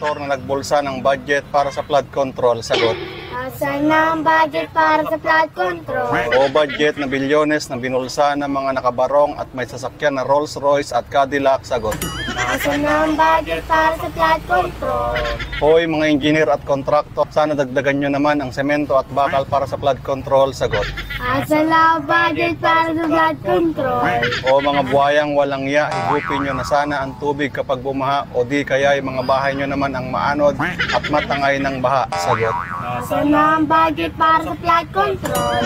kontraktor na nagbulsa ng budget para sa flood control? Sagot. Asan na ang budget para sa flood control? O budget na bilyones na binulsa ng mga nakabarong at may sasakyan na Rolls Royce at Cadillac? Sagot. Asan na ang budget para sa flood control? Hoy mga engineer at kontraktor, sana dagdagan nyo naman ang semento at bakal para sa flood control? Sagot. Asan na ang budget para sa flood control? O mga buhayang walang ya, higupin nyo na sana ang tubig kapag bumaha o di kaya yung mga bahay nyo naman ang maanod at matangay ng baha? Sagot. Asan na ang budget para sa flood control?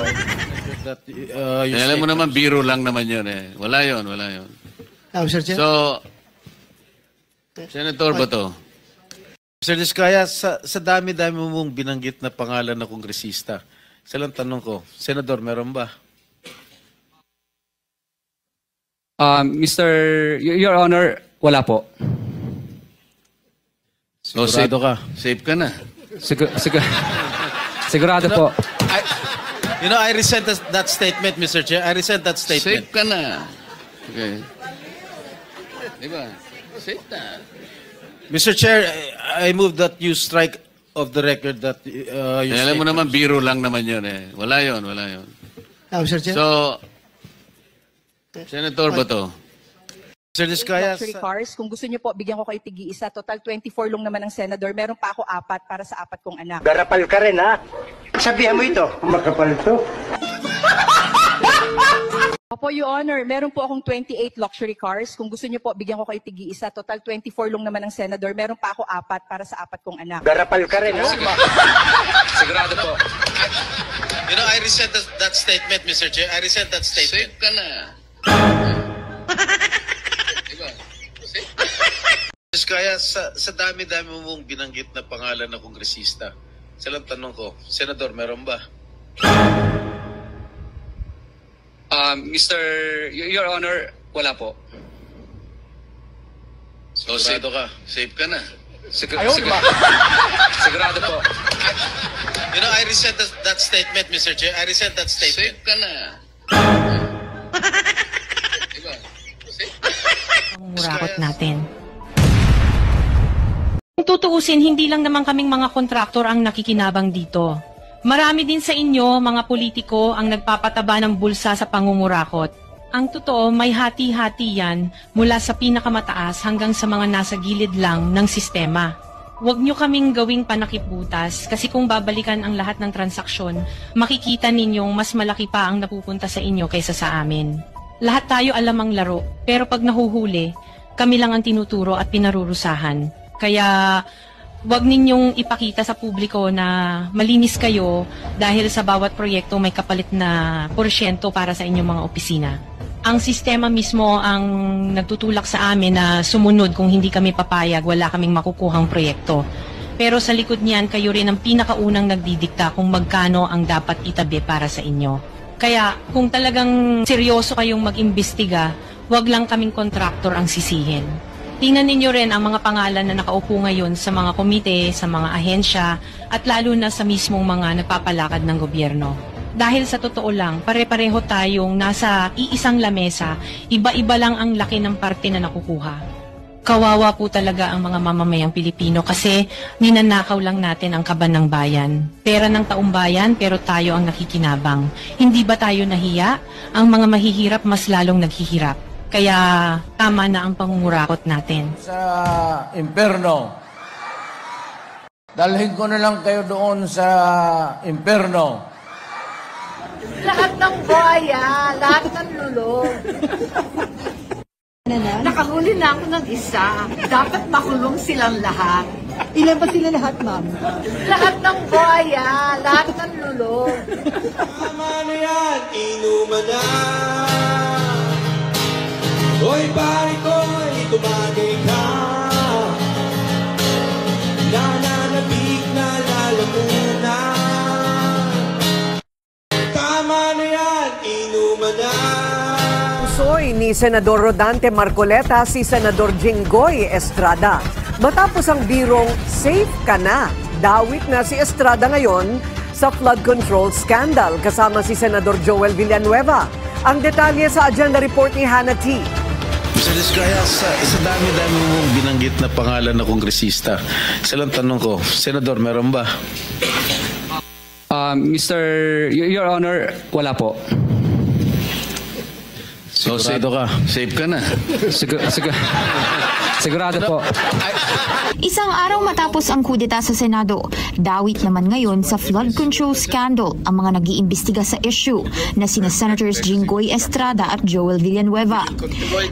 Alam mo naman, biro lang naman yun eh. Wala yun. Mr. Chair? So, Senator Bato. Mr. Diskaya, sa dami-dami mong binanggit na pangalan na kongresista, isa lang tanong ko, Senador, meron ba? Your Honor, wala po. So, Sigurado ka? Safe ka na. Sigurado po. I resent that statement, Mr. Chair. I resent that statement. Safe ka na. Okay. Diba? Safe na. Mr. Chair, I move that you strike of the record that Alam mo naman, biro lang naman yun eh. Wala yun. Mr. Chair? So, Senator Bato. Mr. Diskaya, luxury cars. Kung gusto niyo po, bigyan ko kayo tig-iisa. Total 24 lang naman ang senador. Meron pa ako 4 para sa 4 kong anak. Garapal ka rin, ha? Sabihan mo ito. Makapal to. Opo, Your Honor, meron po akong 28 luxury cars. Kung gusto niyo po, bigyan ko kayo tig-iisa. Total 24 lang naman ang senador. Meron pa ako 4 para sa 4 kong anak. Garapal ka rin, ha? Sigurado po. I resent that statement, Mr. Chair. I resent that statement. Safe ka na. Diba? Safe. Diskaya, sa dami-dami mong binanggit na pangalan na kongresista, isa lang tanong ko, Senador, meron ba? Your Honor, wala po. So, Sigurado ka? Safe ka na. Sigurado po. I resent that statement, Mr. Chair. I resent that statement. Safe ka na. Diba? Safe. Ang murakot natin. Kung tutuusin, hindi lang naman kaming mga kontraktor ang nakikinabang dito. Marami din sa inyo, mga politiko, ang nagpapataba ng bulsa sa pangungurakot. Ang totoo, may hati-hati yan mula sa pinakamataas hanggang sa mga nasa gilid lang ng sistema. Huwag nyo kaming gawing panakiputas kasi kung babalikan ang lahat ng transaksyon, makikita ninyong mas malaki pa ang napupunta sa inyo kaysa sa amin. Lahat tayo alam ang laro, pero pag nahuhuli, kami lang ang tinuturo at pinarurusahan. Kaya huwag ninyong ipakita sa publiko na malinis kayo dahil sa bawat proyekto may kapalit na porsyento para sa inyong mga opisina. Ang sistema mismo ang nagtutulak sa amin na sumunod kung hindi kami papayag, wala kaming makukuhang proyekto. Pero sa likod niyan, kayo rin ang pinakaunang nagdidikta kung magkano ang dapat itabi para sa inyo. Kaya kung talagang seryoso kayong mag-imbestiga, huwag lang kaming kontraktor ang sisihin. Tingnan ninyo rin ang mga pangalan na nakaupo ngayon sa mga komite, sa mga ahensya, at lalo na sa mismong mga nagpapalakad ng gobyerno. Dahil sa totoo lang, pare-pareho tayong nasa iisang lamesa, iba-iba lang ang laki ng parte na nakukuha. Kawawa po talaga ang mga mamamayang Pilipino kasi ninanakaw lang natin ang kaban ng bayan. Pera ng taong bayan pero tayo ang nakikinabang. Hindi ba tayo nahiya? Ang mga mahihirap mas lalong naghihirap. Kaya tama na ang pangungurakot natin. Sa imperno. Dalhin ko na lang kayo doon sa imperno. Lahat ng buhaya, lahat ng lulong. Nakahuli na ako ng isa. Dapat makulong silang lahat. Ilan ba sila lahat, ma'am? Lahat ng buhaya, lahat ng lulong. Tama na yan, inuman na. Hoy, pare ko, tumagay ka. Nananabik na lalamunan. Tama na yan, inuman na. Pusoy ni Senador Rodante Marcoleta si Senador Jinggoy Estrada. Matapos ang birong safe ka na, dawit na si Estrada ngayon sa flood control scandal kasama si Senador Joel Villanueva. Ang detalye sa agenda report ni Hannah T. Mr. Diskaya, sa dami-dami mong binanggit na pangalan na kongresista, isa lang tanong ko, Senador, meron ba? Your Honor, wala po. Sigurado ka. Safe ka na. Sigurado po. Isang araw matapos ang kudeta sa Senado, dawit naman ngayon sa flood control scandal ang mga nag-iimbestiga sa issue na sina Senators Jinggoy Estrada at Joel Villanueva.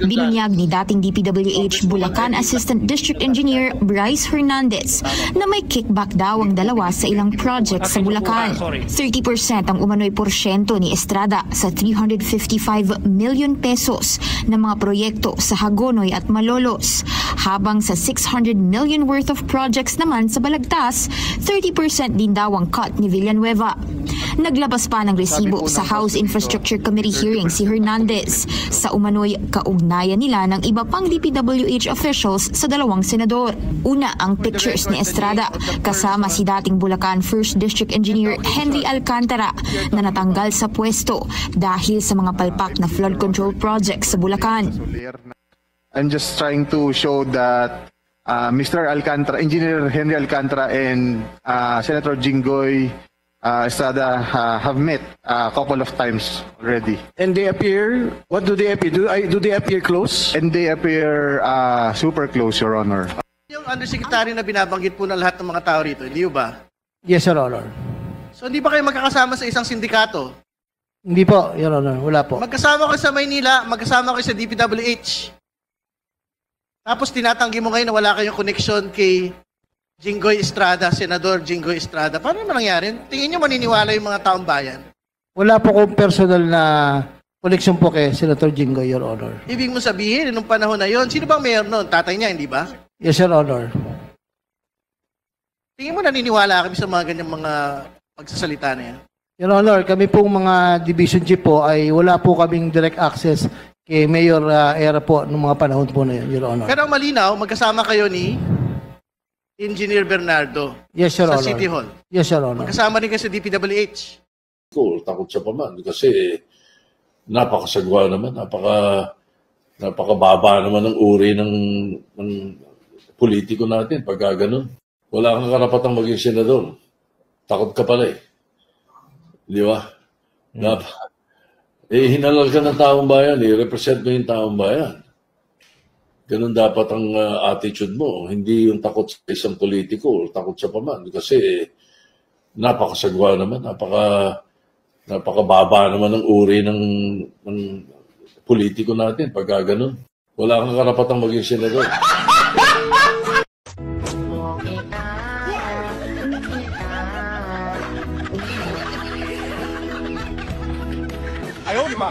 Binunyag ni dating DPWH Bulacan Assistant District Engineer Bryce Hernandez na may kickback daw ang dalawa sa ilang projects sa Bulacan. 30% ang umano'y porsyento ni Estrada sa 355 million pesos na mga proyekto sa Hagonoy at Malolos, habang sa 600 million worth of projects naman sa Balagtas, 30% din daw ang cut ni Villanueva. Naglabas pa ng resibo sa House Infrastructure Committee hearing si Hernandez sa umano'y kaugnayan nila ng iba pang DPWH officials sa dalawang senador. Una ang pictures ni Estrada kasama si dating Bulacan 1st District Engineer Henry Alcantara na natanggal sa pwesto dahil sa mga palpak na flood control projects sa Bulacan. I'm just trying to show that Mr. Alcantara, Engineer Henry Alcantara and Senator Jinggoy Estrada have met a couple of times already. And they appear, what do they appear? Do they appear close? And they appear super close, Your Honor. Yung undersecretary na binabanggit po ng lahat ng mga tao rito, hindi ba? Yes, Your Honor. So hindi ba kayo magkakasama sa isang sindikato? Hindi po, Your Honor. Wala po. Magkasama kayo sa Maynila, magkasama kayo sa DPWH. Tapos tinatanggi mo ngayon na wala kayong connection kay Jinggoy Estrada, Senador Jinggoy Estrada. Paano naman nangyari? Tingin nyo maniniwala yung mga taong bayan? Wala po kong personal na connection po kay Senator Jinggoy, Your Honor. Ibig mo sabihin, nung panahon na yon, sino bang mayor noon? Tatay niya, hindi ba? Yes, Your Honor. Tingin mo naniniwala kami sa mga ganyang mga pagsasalita na yan? Your Honor, kami pong mga division chief po ay wala po kaming direct access kay Mayor Era po noong mga panahon po na yun, Your Honor. Pero ang malinaw, magkasama kayo ni Engineer Bernardo. Yes, Your sa Honor. City Hall. Yes, Your Honor. Magkasama rin kayo sa DPWH. Cool, takot sa paman kasi napakasagwa naman, napakababa naman ng uri ng politiko natin pagka ganun. Wala kang karapatang maging senador. Takot ka pala eh. Di ba? Hinalal ka ng taong bayan, represent mo yung taong bayan. Ganun dapat ang attitude mo. Hindi yung takot sa isang politiko, takot sa paman. Kasi napakasagwa naman, napakababa naman ng uri ng politiko natin pagka ganun. Wala kang karapatang maging senador. Ayaw, di ba?